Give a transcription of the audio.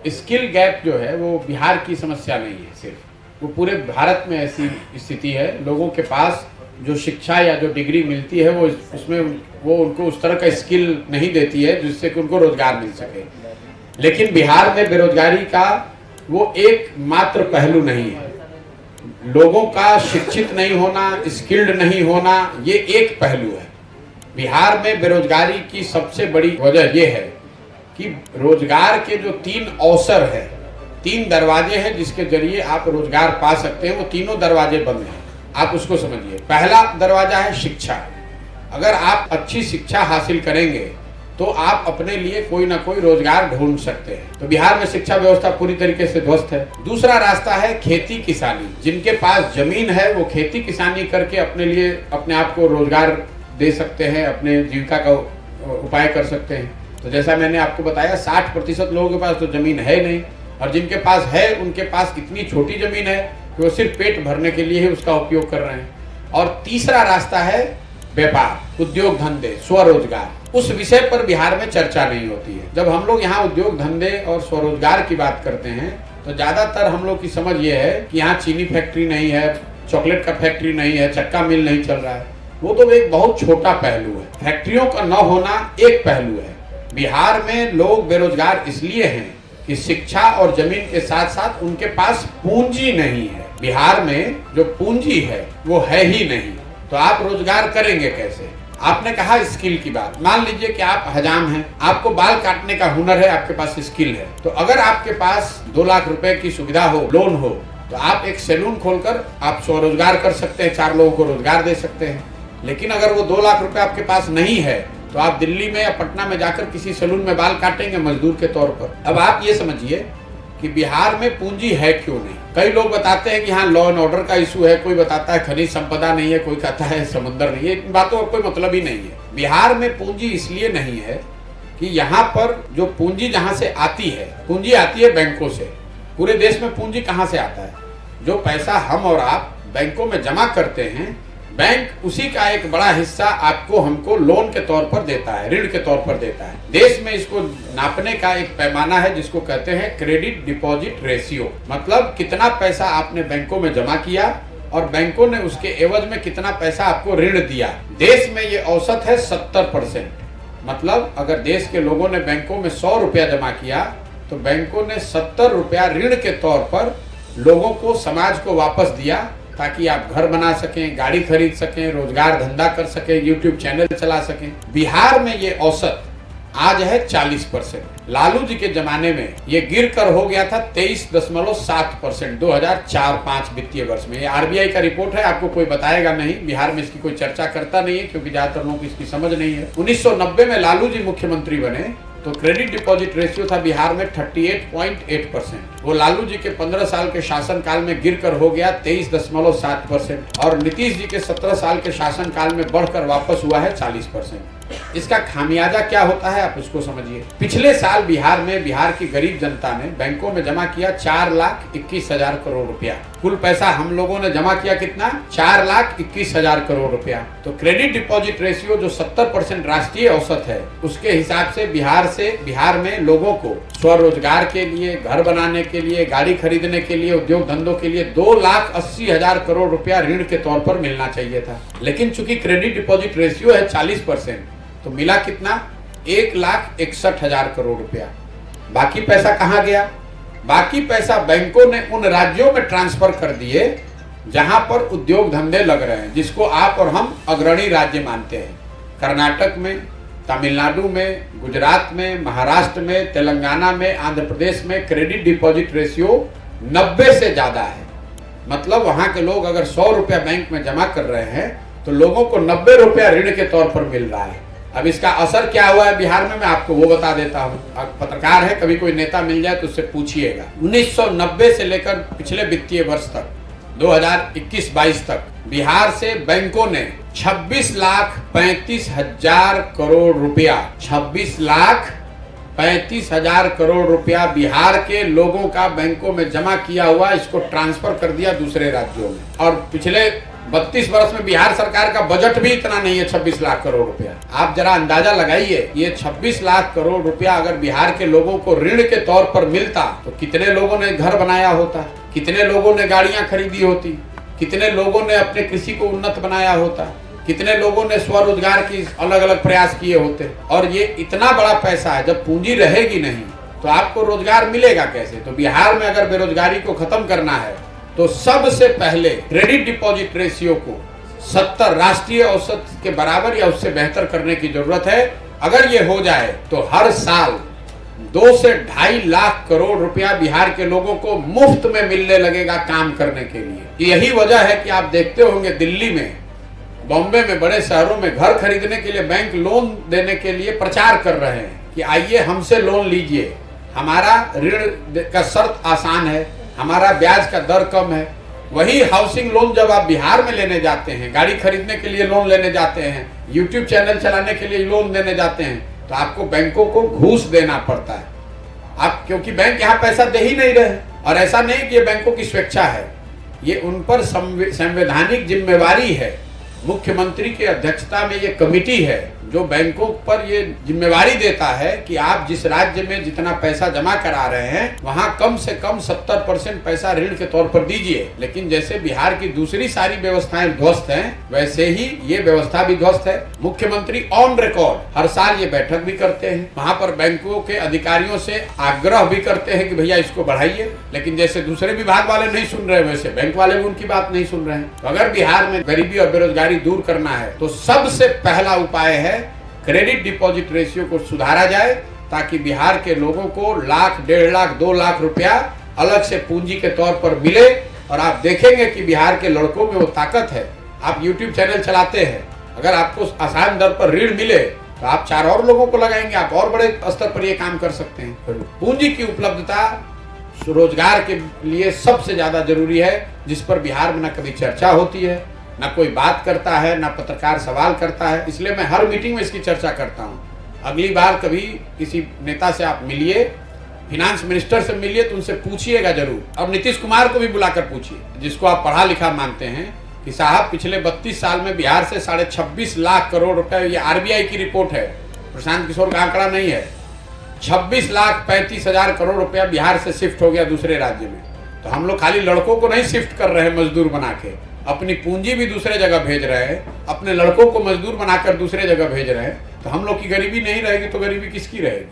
Skill gap जो है वो बिहार की समस्या नहीं है सिर्फ, वो पूरे भारत में ऐसी स्थिति है। लोगों के पास जो शिक्षा या जो डिग्री मिलती है वो उसमें वो उनको उस तरह का स्किल नहीं देती है जिससे कि उनको रोजगार मिल सके। लेकिन बिहार में बेरोजगारी का वो एक मात्र पहलू नहीं है। लोगों का शिक्षित नहीं होना, स्किल्ड नहीं होना, ये एक पहलू है। बिहार में बेरोजगारी की सबसे बड़ी वजह ये है कि रोजगार के जो 3 अवसर है, 3 दरवाजे हैं जिसके जरिए आप रोजगार पा सकते हैं, वो तीनों दरवाजे बंद हैं। आप उसको समझिए। पहला दरवाजा है शिक्षा। अगर आप अच्छी शिक्षा हासिल करेंगे तो आप अपने लिए कोई ना कोई रोजगार ढूंढ सकते हैं। तो बिहार में शिक्षा व्यवस्था पूरी तरीके से ध्वस्त है। दूसरा रास्ता है खेती किसानी। जिनके पास जमीन है वो खेती किसानी करके अपने लिए अपने आप को रोजगार दे सकते हैं, अपने जीविका का उपाय कर सकते हैं। तो जैसा मैंने आपको बताया 60% लोगों के पास तो जमीन है नहीं, और जिनके पास है उनके पास इतनी छोटी जमीन है कि वो सिर्फ पेट भरने के लिए ही उसका उपयोग कर रहे हैं। और तीसरा रास्ता है व्यापार, उद्योग धंधे, स्वरोजगार। उस विषय पर बिहार में चर्चा नहीं होती है। जब हम लोग यहाँ उद्योग धंधे और स्वरोजगार की बात करते हैं तो ज्यादातर हम लोग की समझ ये है कि यहाँ चीनी फैक्ट्री नहीं है, चॉकलेट का फैक्ट्री नहीं है, चक्का मिल नहीं चल रहा है। वो तो एक बहुत छोटा पहलू है। फैक्ट्रियों का न होना एक पहलू है। बिहार में लोग बेरोजगार इसलिए हैं कि शिक्षा और जमीन के साथ साथ उनके पास पूंजी नहीं है। बिहार में जो पूंजी है वो है ही नहीं, तो आप रोजगार करेंगे कैसे? आपने कहा स्किल की बात। मान लीजिए कि आप हजाम हैं, आपको बाल काटने का हुनर है, आपके पास स्किल है, तो अगर आपके पास 2 लाख रुपए की सुविधा हो, लोन हो, तो आप एक सैलून खोलकर आप स्वरोजगार कर सकते हैं, 4 लोगों को रोजगार दे सकते हैं। लेकिन अगर वो 2 लाख रुपए आपके पास नहीं है तो आप दिल्ली में या पटना में जाकर किसी सैलून में बाल काटेंगे मजदूर के तौर पर। अब आप ये समझिए कि बिहार में पूंजी है क्यों नहीं। कई लोग बताते हैं कि यहाँ लॉ एंड ऑर्डर का इशू है, कोई बताता है खनिज संपदा नहीं है, कोई कहता है समंदर नहीं है। इन बातों का कोई मतलब ही नहीं है। बिहार में पूंजी इसलिए नहीं है कि यहाँ पर जो पूंजी जहाँ से आती है, पूंजी आती है बैंकों से। पूरे देश में पूंजी कहाँ से आता है? जो पैसा हम और आप बैंकों में जमा करते हैं, बैंक उसी का एक बड़ा हिस्सा आपको हमको लोन के तौर पर देता है, ऋण के तौर पर देता है। देश में इसको नापने का एक पैमाना है जिसको कहते हैं क्रेडिट डिपॉजिट रेशियो। मतलब कितना पैसा आपने बैंकों में जमा किया और बैंकों ने उसके एवज में कितना पैसा आपको ऋण दिया। देश में ये औसत है 70%। मतलब अगर देश के लोगों ने बैंकों में 100 रुपया जमा किया तो बैंकों ने 70 रुपया ऋण के तौर पर लोगों को, समाज को वापस दिया, ताकि आप घर बना सकें, गाड़ी खरीद सकें, रोजगार धंधा कर सकें, यूट्यूब चैनल चला सकें। बिहार में ये औसत आज है 40%। लालू जी के जमाने में ये गिर कर हो गया था 23.7% 2004-05 वित्तीय वर्ष में। ये आरबीआई का रिपोर्ट है, आपको कोई बताएगा नहीं। बिहार में इसकी कोई चर्चा करता नहीं है क्योंकि ज्यादातर लोगों को इसकी समझ नहीं है। 1990 में लालू जी मुख्यमंत्री बने तो क्रेडिट डिपॉजिट रेशियो था बिहार में 38.8%। वो लालू जी के 15 साल के शासनकाल में गिरकर हो गया 23.7%, और नीतीश जी के 17 साल के शासनकाल में बढ़कर वापस हुआ है 40%। इसका खामियाजा क्या होता है आप उसको समझिए। पिछले साल बिहार में बिहार की गरीब जनता ने बैंकों में जमा किया 4,21,000 करोड़ रुपया। कुल पैसा हम लोगों ने जमा किया कितना? 4,21,000 करोड़ रुपया। तो क्रेडिट डिपॉजिट रेशियो जो 70% राष्ट्रीय औसत है, उसके हिसाब से बिहार में लोगों को स्वरोजगार के लिए, घर बनाने के लिए, गाड़ी खरीदने के लिए, उद्योग धंधों के लिए 2,80,000 करोड़ रुपया ऋण के तौर पर मिलना चाहिए था। लेकिन चूंकि क्रेडिट डिपॉजिट रेशियो है 40%, तो मिला कितना? 1,61,000 करोड़ रुपया। बाकी पैसा कहाँ गया? बाकी पैसा बैंकों ने उन राज्यों में ट्रांसफर कर दिए जहां पर उद्योग धंधे लग रहे हैं, जिसको आप और हम अग्रणी राज्य मानते हैं। कर्नाटक में, तमिलनाडु में, गुजरात में, महाराष्ट्र में, तेलंगाना में, आंध्र प्रदेश में क्रेडिट डिपॉजिट रेशियो 90 से ज्यादा है। मतलब वहां के लोग अगर 100 रुपया बैंक में जमा कर रहे हैं तो लोगों को 90 रुपया ऋण के तौर पर मिल रहा है। अब इसका असर क्या हुआ है बिहार में, मैं आपको वो बता देता हूँ। पत्रकार है, कभी कोई नेता मिल जाए तो उससे पूछिएगा। 1990 से लेकर पिछले वित्तीय वर्ष तक 2021-22 तक बिहार से बैंकों ने 26,35,000 करोड़ रुपया 26,35,000 करोड़ रुपया बिहार के लोगों का बैंकों में जमा किया हुआ, इसको ट्रांसफर कर दिया दूसरे राज्यों में। और पिछले 32 वर्ष में बिहार सरकार का बजट भी इतना नहीं है 26 लाख करोड़ रुपया। आप जरा अंदाजा लगाइए, ये 26 लाख करोड़ रुपया अगर बिहार के लोगों को ऋण के तौर पर मिलता तो कितने लोगों ने घर बनाया होता, कितने लोगों ने गाड़ियां खरीदी होती, कितने लोगों ने अपने कृषि को उन्नत बनाया होता, कितने लोगों ने स्वरोजगार की अलग अलग प्रयास किए होते। और ये इतना बड़ा पैसा है, जब पूंजी रहेगी नहीं तो आपको रोजगार मिलेगा कैसे। तो बिहार में अगर बेरोजगारी को खत्म करना है तो सबसे पहले क्रेडिट डिपॉजिट रेशियो को 70 राष्ट्रीय औसत के बराबर या उससे बेहतर करने की जरूरत है। अगर ये हो जाए तो हर साल 2 से 2.5 लाख करोड़ रुपया बिहार के लोगों को मुफ्त में मिलने लगेगा काम करने के लिए। यही वजह है कि आप देखते होंगे दिल्ली में, बॉम्बे में, बड़े शहरों में घर खरीदने के लिए बैंक लोन देने के लिए प्रचार कर रहे हैं कि आइए हमसे लोन लीजिए, हमारा ऋण का शर्त आसान है, हमारा ब्याज का दर कम है। वही हाउसिंग लोन जब आप बिहार में लेने जाते हैं, गाड़ी खरीदने के लिए लोन लेने जाते हैं, यूट्यूब चैनल चलाने के लिए लोन देने जाते हैं, तो आपको बैंकों को घूस देना पड़ता है। आप, क्योंकि बैंक यहाँ पैसा दे ही नहीं रहे। और ऐसा नहीं कि ये बैंकों की स्वेच्छा है, ये उन पर संवैधानिक जिम्मेवारी है। मुख्यमंत्री की अध्यक्षता में ये कमेटी है जो बैंकों पर ये जिम्मेवारी देता है कि आप जिस राज्य में जितना पैसा जमा करा रहे हैं वहां कम से कम 70% पैसा ऋण के तौर पर दीजिए। लेकिन जैसे बिहार की दूसरी सारी व्यवस्थाएं ध्वस्त हैं, वैसे ही ये व्यवस्था भी ध्वस्त है। मुख्यमंत्री ऑन रिकॉर्ड हर साल ये बैठक भी करते हैं, वहां पर बैंकों के अधिकारियों से आग्रह भी करते हैं कि भैया इसको बढ़ाइए। लेकिन जैसे दूसरे विभाग वाले नहीं सुन रहे, वैसे बैंक वाले भी उनकी बात नहीं सुन रहे हैं। तो अगर बिहार में गरीबी और बेरोजगारी दूर करना है तो सबसे पहला उपाय है क्रेडिट डिपॉजिट रेशियो को सुधारा जाए, ताकि बिहार के लोगों को लाख, 1.5 लाख, 2 लाख रुपया अलग से पूंजी के तौर पर मिले। और आप देखेंगे कि बिहार के लड़कों में वो ताकत है। आप यूट्यूब चैनल चलाते हैं, अगर आपको आसान दर पर ऋण मिले तो आप 4 और लोगों को लगाएंगे, आप और बड़े स्तर पर ये काम कर सकते हैं। पूंजी की उपलब्धता रोजगार के लिए सबसे ज्यादा जरूरी है, जिस पर बिहार में न कभी चर्चा होती है, ना कोई बात करता है, ना पत्रकार सवाल करता है। इसलिए मैं हर मीटिंग में इसकी चर्चा करता हूं। अगली बार कभी किसी नेता से आप मिलिए, फिनांस मिनिस्टर से मिलिए, तो उनसे पूछिएगा जरूर। अब नीतीश कुमार को भी बुलाकर पूछिए, जिसको आप पढ़ा लिखा मानते हैं, कि साहब पिछले 32 साल में बिहार से 26.5 लाख करोड़ रुपए, ये आरबीआई की रिपोर्ट है, प्रशांत किशोर का आंकड़ा नहीं है, 26,35,000 करोड़ रुपया बिहार से शिफ्ट हो गया दूसरे राज्य में। तो हम लोग खाली लड़कों को नहीं शिफ्ट कर रहे हैं मजदूर बना के, अपनी पूंजी भी दूसरे जगह भेज रहे हैं, अपने लड़कों को मजदूर बनाकर दूसरे जगह भेज रहे हैं। तो हम लोग की गरीबी नहीं रहेगी तो गरीबी किसकी रहेगी।